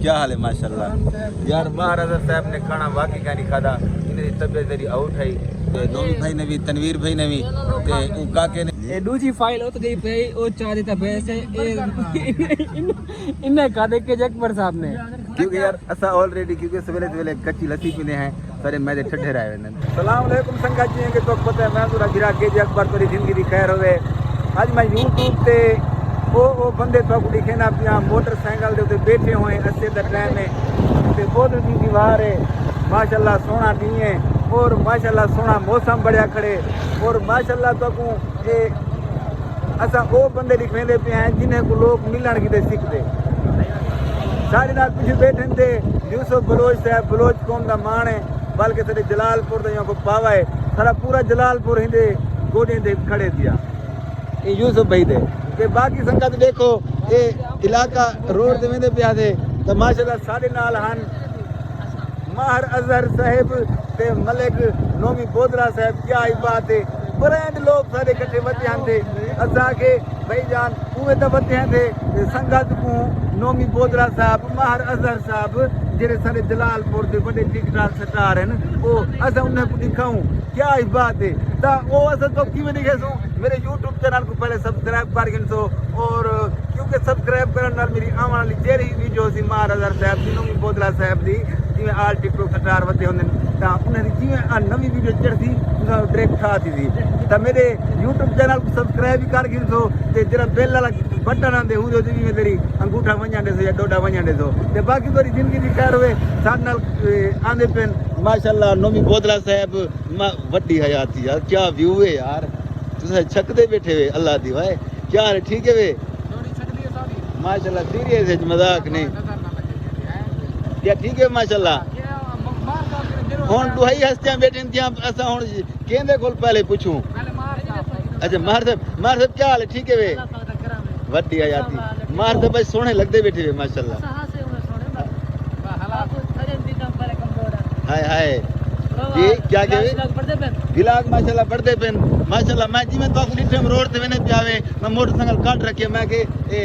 کیا حال ہے ماشاءاللہ یار مہاراجہ صاحب نے کھانا واقعی کا نہیں کھادا انہیں طبیعت ذری آؤٹ ہے نومی بھائی نے بھی تنویر بھائی نے بھی تے او کاکے نے اے دوجی فائل ات گئی پئی او چا دیتا بیسے انہیں کا دے کے اکبر صاحب نے کیونکہ یار اسا آلریڈی کیونکہ سویلے سویلے کچی لسی پینے ہیں سارے میدے ٹھڈے رہے ہیں السلام علیکم سنگا جی کہ تو پتہ ہے میں تو گرا کے جی اکبر توری زندگی دی خیر ہوے اج میں یوٹیوب تے وہ بندے تو کو دکھے نا پیا موٹر سائیکل دے تے بیٹھے ہوئے اسے دا ٹائم ہے تے بودر دی دیوار ہے ماشاءاللہ سونا دین ہے اور ماشاءاللہ سونا موسم بڑیا کھڑے اور ماشاءاللہ تو کو اے اسا وہ بندے دکھویندے پے ہیں جنہیں کو لوگ ملن کیتے سکھدے سارے نال پیچھے بیٹھے تھے یوسف بلوچ صاحب بلوچ قوم دا مان ہے بلکہ سارے جلال پور دا یہاں کو پاوا ہے سارا پورا جلال پور ہندے گوڑے دے کھڑے دیا یہ یوسف بھائی دے کہ باقی سنگت دیکھو یہ علاقہ روڈ دے ویندے پیا دے تو ماشاءاللہ سارے نال ہن ماہر اظہر صاحب تے ملک نومی بودرا صاحب کیا ہی بات ہے برائیں لوگ سارے کٹھے وتے ہن تے اسا کے بھائی جان اوے تے وتے ہن تے سنگت کو نومی بودرا صاحب ماہر اظہر صاحب جڑے سارے جلال پور دے بڑے ٹک ٹاک سٹار ہیں او اسا انہیں کو دکھاؤں کیا ہی بات ہے تا او اسا تو کیویں دکھے سو میرے یوٹیوب چینل کو پہلے سبسکرائب کر گن سو اور کیونکہ سبسکرائب کرن نال میری آون والی جیری ویڈیو سی ماہر اظہر صاحب دی نومی بودرا صاحب دی جویں آل ٹک ٹاک سٹار وتے ہوندے تا انہاں دی جویں نویں ویڈیو چڑھدی انہاں ڈائریکٹ کھا دی تا میرے یوٹیوب چینل کو سبسکرائب کر گن سو تے جڑا بیل والا بٹن آندے ہو جو جویں تیری انگوٹھا ونجاندے سو یا ڈوڈا ونجاندے سو تے باقی تیری زندگی دی خیر ہوے ساتھ نال آندے پن ماشاءاللہ نومی بودرا صاحب وڈی حیاتی یار کیا ویو ہے یار تسا چھکدے بیٹھے ہوئے اللہ دی وائے کیا ہے ٹھیک ہے وے ماشاءاللہ سیریس ہے مذاق نہیں کیا ٹھیک ہے ماشاءاللہ ہن دوہائی ہستیاں بیٹھن تیاں اسا ہن کیندے کول پہلے پوچھوں اچھا ماہر صاحب کیا حال ہے ٹھیک ہے وے وڈی حیاتی ماہر صاحب بھائی سونے لگدے بیٹھے ہوئے ماشاءاللہ ہائے ہائے جی کیا کہ گلاس ماشاءاللہ پڑھتے پن ماشاءاللہ میں جی میں تو کو ڈٹھم روڈ تے ونے پیاوے میں موٹر سائیکل کٹ رکھے میں کہ اے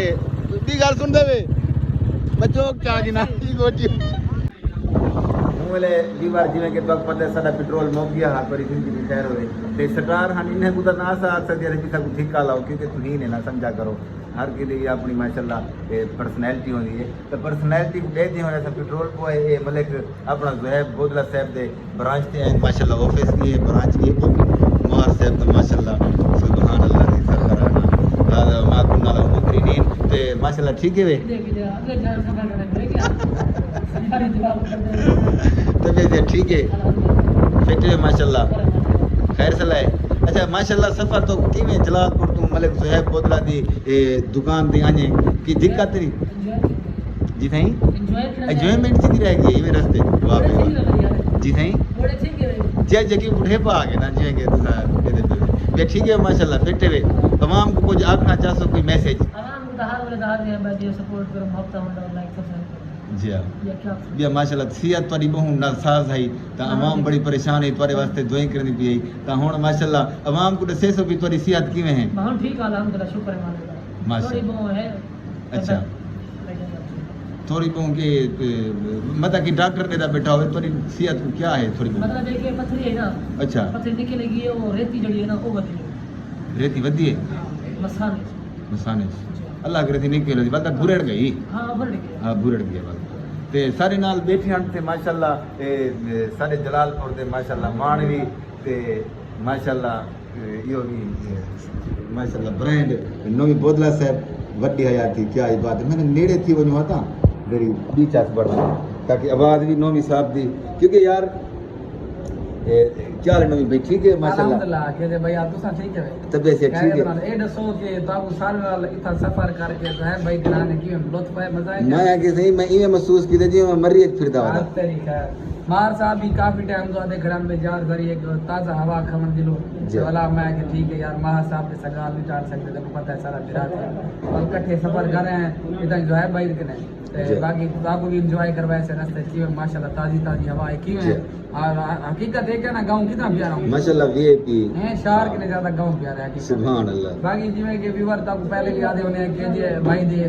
دی گل سن دے وے میں چوک چا جی نا کی گوٹی مولے دیوار جویں کہ تو پتہ ساڈا پیٹرول مک گیا ہر بڑی زندگی دی خیر ہوے تے سٹار ہن انہیں کو نہ ساتھ سکدے کہ کو ٹھیکا لاؤ کیونکہ تھی نے نہ سمجھا کرو ہر کی اپنی ماشاءاللہ پرسنالٹی ہوندی ہے تو پرسنالٹی کو دے دی ہونے سے پیٹرول کو ہے ملک اپنا زہیب بودلا صاحب دے برانچ تے ہیں ماشاءاللہ آفس بھی ہے برانچ بھی ہے مہر صاحب تو ماشاءاللہ سبحان اللہ دی سخرانا هذا ما كنا له مقرنين تے ماشاءاللہ ٹھیک ہے وے تو ٹھیک ہے فٹ ہے ماشاءاللہ خیر صلاح ہے اچھا ماشاءاللہ سفر تو کیویں جلال پور تو ملک زہیب بودلا دی دکان تے آنے کی دقت نہیں جی تھیں انجوائمنٹ سی رہ گئی یہ رستے واہ بھائی جی تھیں جے جگہ بڑھے پا گئے نا جے کہ تسا ٹھیک ہے ماشاءاللہ فٹ ہے تمام کو کچھ آکھنا چاہو کوئی میسج عوام کو ہر ولے دار دی ہے سپورٹ کرو محبت ہوندا لائک سبسکرائب جی ہاں بیا ماشاءاللہ صحت تاری بہوں نال ساز ہے تا عوام بڑی پریشان ہے تواڈے واسطے دعائیں کرنی پئی تا ہن ماشاءاللہ عوام کو دسے سو بھی تواڈی صحت کیویں ہے ہن ٹھیک ہے الحمدللہ شکر ہے مالک دا ماشاءاللہ بہوں ہے اچھا تھوڑی بہوں کے مطلب کہ ڈاکٹر نے دا بیٹھا ہوئے تواڈی صحت کو کیا ہے تھوڑی بہوں مطلب کہ پتھری ہے نا اچھا پتھری نکلے گی وہ ریتی جڑی ہے نا وہ ودی ہے ریتی ودی ہے مسانے اللہ کرے تھی نکل دی بلدا بھرڑ گئی ہاں بھرڑ گئی ہاں بھرڑ گئی تے سارے نال بیٹھے ہن تے ماشاءاللہ سارے جلال پور دے ماشاءاللہ مانوی تے ماشاءاللہ یہ بھی ماشاءاللہ برانڈ نومی بودلا صاحب وڈی حیاتی کیا ہی بات ہے میں نے نیڑے تھی ونجو ہتا میری بیچ اس بڑا تاکہ آواز بھی نومی صاحب دی کیونکہ یار کیا نومی بھائی ٹھیک ہے ماشاءاللہ الحمدللہ کہ بھائی آپ تو ٹھیک ہے طبیعت سے ٹھیک ہے اے دسو کہ تو سال وال اتنا سفر کر کے ہے بھائی گرانے کی لطف ہے مزہ ہے میں کہ صحیح میں یہ محسوس کیتا جی میں مریت پھردا ہوا طریقہ مار صاحب بھی کافی ٹائم تو آدھے گھران میں جار ذریعے تازہ ہوا کھمن دلو والا میں کہ ٹھیک ہے یار ماہ صاحب کے سگال نہیں چاڑ سکتے تو پتہ ہے سارا برات ہے اور کٹھے سفر کر رہے ہیں اتنا جو ہے بھائی کنے باقی آپ کو بھی انجوائے کروائے سے راستے کی ماشاءاللہ تازی ہوا ہے کیوں اور حقیقت ہے کہ نا گاؤں کتنا پیارا ہوں ماشاءاللہ وی ائی پی ہیں شہر کے زیادہ گاؤں پیارا ہے سبحان اللہ باقی جی میں کہ ویور تک پہلے بھی آدھے ہونے کہ جی بھائی دے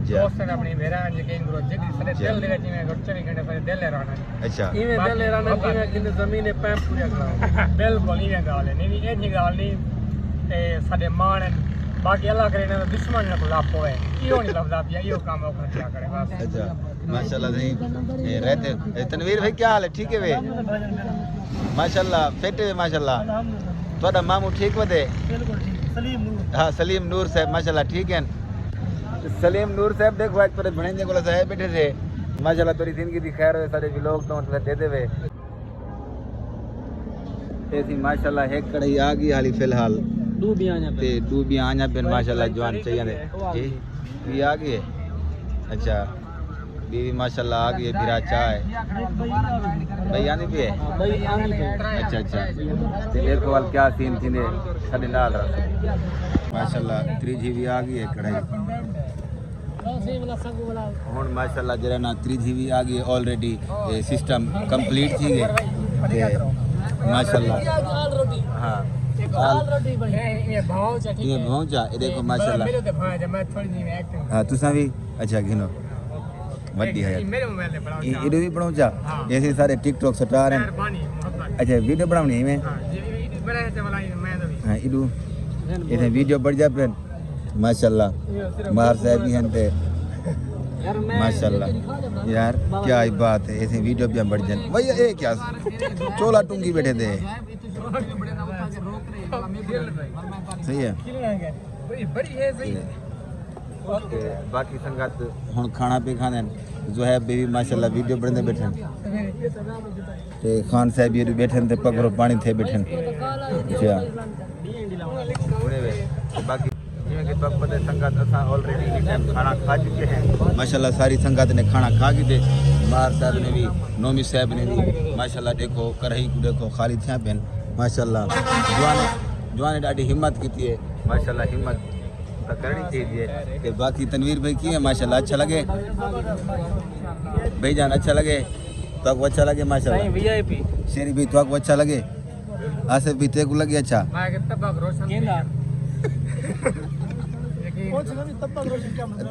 دوست نے اپنی میرا یقین کرو جگری سارے دل دے وچ میں 24 گھنٹے سارے دل رہنا اچھا ایویں دل رانا جویں کنے زمین پے پورا کرا بالکل ایویں گل ہے نہیں یہ گل نہیں تے سارے مان باقی اللہ کرے نہ دشمن نہ کولا پوے ایو نہیں لفظ پیا ایو کام او کیا کرے بس اچھا ماشاءاللہ صحیح رہتے تنویر بھائی کیا حال ہے ٹھیک ہے وے ماشاءاللہ فٹ ہے ماشاءاللہ تھوڑا ماموں ٹھیک ودے بالکل ٹھیک سلیم نور ہاں سلیم نور صاحب ماشاءاللہ ٹھیک ہیں سلیم نور صاحب دیکھو آج پر بھڑیں کو صاحب بیٹھے تھے ماشاءاللہ تیری زندگی دی خیر ہوئے سارے ویلوگ تو دے دے وے ایسی ماشاءاللہ ایک کڑھائی آ گئی حالی فی الحال تے ڈوبیاں آñا پہ ماشاءاللہ جوان چاہیے جی بھی آ گئی ہے اچھا بیوی ماشاءاللہ آ گئی ہے بھیرا چائے بھائی آنی بھی ہے اچھا اچھا دیکھو وال کیا سین تھی نے سارے نال رہا ماشاءاللہ تری جی بھی آ گئی ہے کڑھائی ہوں ماشاءاللہ جرا نا تری جی بھی آ گئی ہے آلریڈی سسٹم کمپلیٹ تھی گئے ماشاءاللہ ہاں یہ پہنچا یہ دیکھو ماشاءاللہ ہاں تساں بھی اچھا گھنو وڈی ہے ایڈو بھی پہنچا ایسے سارے ٹک ٹاک سٹار ہیں اچھا ویڈیو بناونی ہے میں ہاں ایڈو ایسے ویڈیو بڑھ جا پھر ماشاءاللہ مہار صاحب بھی ہیں تے ماشاءاللہ یار کیا ہی بات ہے ایسے ویڈیو بھی ہم بڑھ جائیں وہی اے کیا چولا ٹونگی بیٹھے تھے صحیح ہے باقی سنگت ہوں کھانا پہ کھانے زہیب بھی ماشاءاللہ ویڈیو بڑھنے بیٹھے تے خان صاحب بھی بیٹھے تے پگرو پانی تھے بیٹھے اچھا باقی سنگت اساں آلریڈی کھانا کھا چکے ہیں ماشاءاللہ ساری سنگت نے کھانا کھا کے دے مہار صاحب نے بھی نومی صاحب نے بھی ماشاءاللہ دیکھو کرہی کو دیکھو خالی تھیا پہن ماشاءاللہ جوان نے ڈاڈی ہمت کی ہے ماشاءاللہ ہمت کرنی چاہیے کہ باقی تنویر بھائی کی ہے ماشاءاللہ اچھا لگے بھائی جان اچھا لگے تو آپ کو اچھا لگے ماشاءاللہ شیری بھی تو آپ کو اچھا لگے آصف بھی تے کو لگے اچھا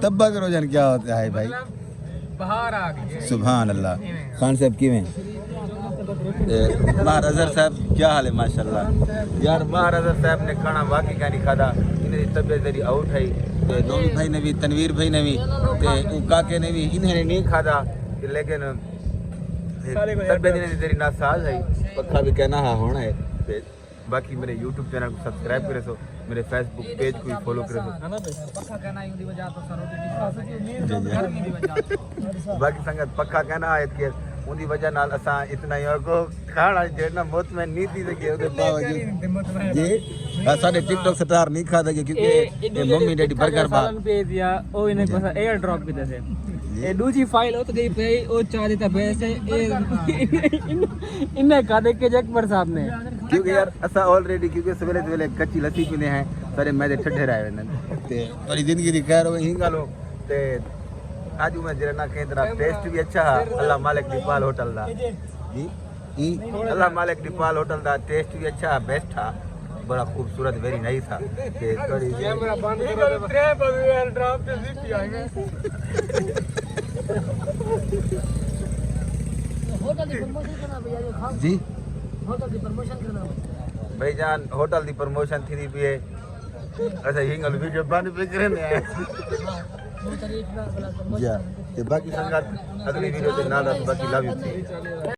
تبا کا روزن کیا ہوتا ہے بھائی سبحان اللہ خان صاحب کی میں مہار اظہر صاحب کیا حال ہے ماشاءاللہ یار مہار اظہر صاحب نے کھانا واقعی کیا نہیں کھادا انہیں طبیعت ذری آؤٹ ہے نومی بھائی نے بھی تنویر بھائی نے بھی کاکے نے بھی انہیں نے نہیں کھادا لیکن طبیعت انہیں ذری ناساز ہے پکا بھی کہنا ہاں ہونا ہے باقی میرے یوٹیوب چینل کو سبسکرائب کرے سو میرے فیس بک پیج کو بھی فالو کرے سو باقی سنگت پکا کہنا ہے کہ ان دی وجہ نال اساں اتنا ہی کو کھانا جڑنا مطمئن نہیں تھی سکے اودے باوجود جی ساڈے ٹک ٹاک سٹار نہیں کھا دے کیونکہ ممی ڈیڈی برگر با پہ دیا او انہیں پاس ایئر ڈراپ بھی دے اے دوسری فائل او تو گئی پئی او چا دیتا پیسے انہیں کا دے کے جکبر صاحب نے کیونکہ یار اساں آلریڈی کیونکہ سویلے سویلے کچی لسی پینے ہیں سارے میدے ٹھڈے رہے وینن تے پوری زندگی دی خیر ہوئی ہی گالو تے آج میں جرنا کہیں طرح ٹیسٹ بھی اچھا ہے اللہ مالک نیپال ہوٹل دا جی اللہ مالک نیپال ہوٹل دا ٹیسٹ بھی اچھا ہے بیسٹ تھا بڑا خوبصورت ویری نائس تھا کہ تھوڑی جی بھائی جان ہوٹل دی پروموشن تھی بھی ہے اچھا ہنگل ویڈیو بند پہ کرنے ہیں باقی سنگت اگلی ویڈیو کے نال باقی لو یو